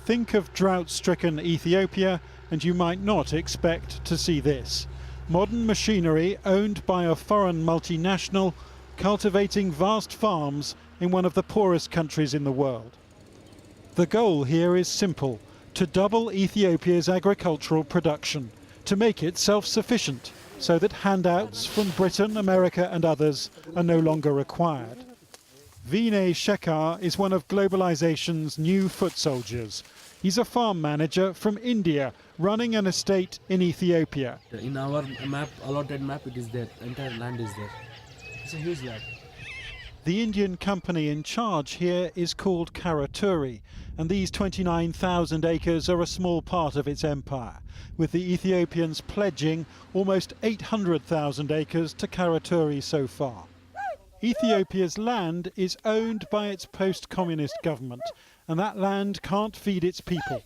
Think of drought-stricken Ethiopia and you might not expect to see this. Modern machinery owned by a foreign multinational cultivating vast farms in one of the poorest countries in the world. The goal here is simple: to double Ethiopia's agricultural production, to make it self-sufficient, so that handouts from Britain, America and others are no longer required. Vinay Shekhar is one of globalization's new foot soldiers. He's a farm manager from India, running an estate in Ethiopia. In our map, allotted map, it is there. Entire land is there. It's a huge land. The Indian company in charge here is called Karaturi, and these 29,000 acres are a small part of its empire, with the Ethiopians pledging almost 800,000 acres to Karaturi so far. Ethiopia's land is owned by its post-communist government, and that land can't feed its people.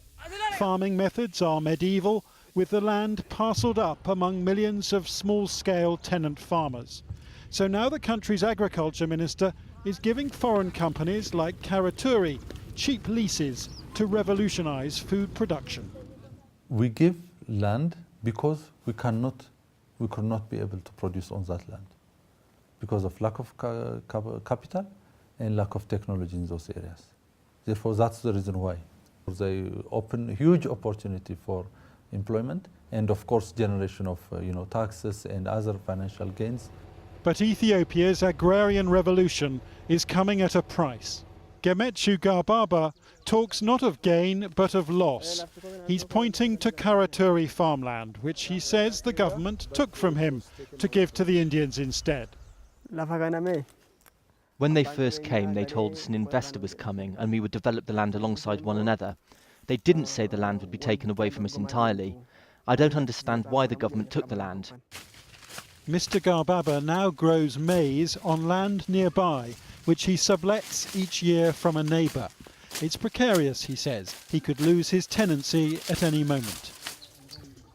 Farming methods are medieval, with the land parcelled up among millions of small-scale tenant farmers. So now the country's agriculture minister is giving foreign companies like Karaturi cheap leases to revolutionise food production. We give land because we could not be able to produce on that land, because of lack of capital and lack of technology in those areas. Therefore, that's the reason why. They open a huge opportunity for employment and, of course, generation of taxes and other financial gains. But Ethiopia's agrarian revolution is coming at a price. Gemetchu Garbaba talks not of gain but of loss. He's pointing to Karaturi farmland, which he says the government took from him to give to the Indians instead. When they first came, they told us an investor was coming and we would develop the land alongside one another. They didn't say the land would be taken away from us entirely. I don't understand why the government took the land. Mr. Garbaba now grows maize on land nearby, which he sublets each year from a neighbour. It's precarious, he says. He could lose his tenancy at any moment.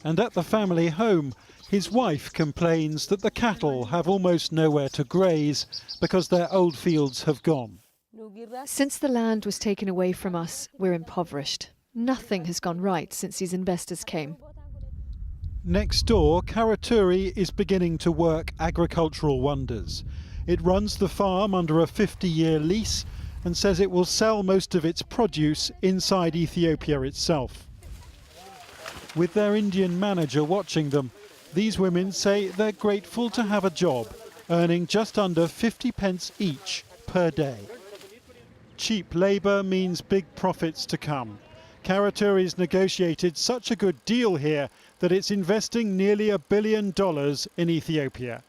And at the family home, his wife complains that the cattle have almost nowhere to graze because their old fields have gone. Since the land was taken away from us, we're impoverished. Nothing has gone right since these investors came. Next door, Karaturi is beginning to work agricultural wonders. It runs the farm under a 50-year lease and says it will sell most of its produce inside Ethiopia itself. With their Indian manager watching them, these women say they're grateful to have a job, earning just under 50 pence each per day. Cheap labour means big profits to come. Karaturi's negotiated such a good deal here that it's investing nearly $1 billion in Ethiopia.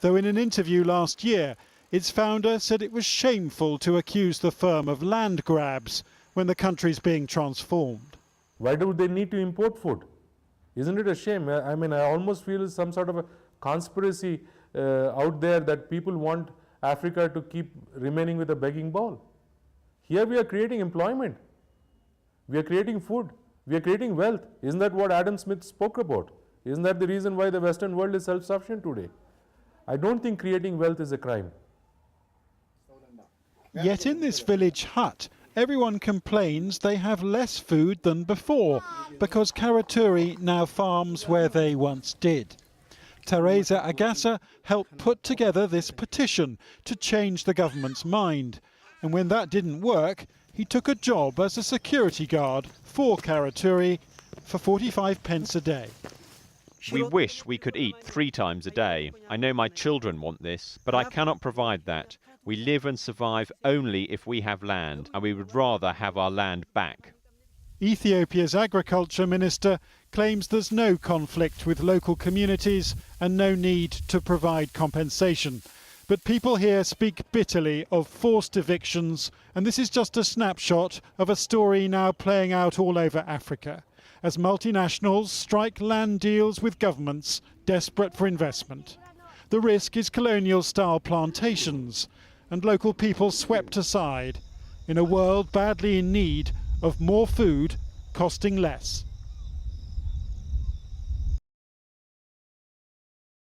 Though in an interview last year, its founder said it was shameful to accuse the firm of land grabs when the country's being transformed. Why do they need to import food? Isn't it a shame? I mean, I almost feel some sort of a conspiracy out there that people want Africa to keep remaining with a begging bowl. Here we are creating employment. We are creating food. We are creating wealth. Isn't that what Adam Smith spoke about? Isn't that the reason why the Western world is self-sufficient today? I don't think creating wealth is a crime. Yet in this village hut, everyone complains they have less food than before because Karaturi now farms where they once did. Teresa Agassa helped put together this petition to change the government's mind. And when that didn't work, he took a job as a security guard for Karaturi for 45 pence a day. We wish we could eat 3 times a day. I know my children want this, but I cannot provide that. We live and survive only if we have land, and we would rather have our land back. Ethiopia's agriculture minister claims there's no conflict with local communities and no need to provide compensation. But people here speak bitterly of forced evictions, and this is just a snapshot of a story now playing out all over Africa, as multinationals strike land deals with governments desperate for investment. The risk is colonial-style plantations and local people swept aside in a world badly in need of more food costing less.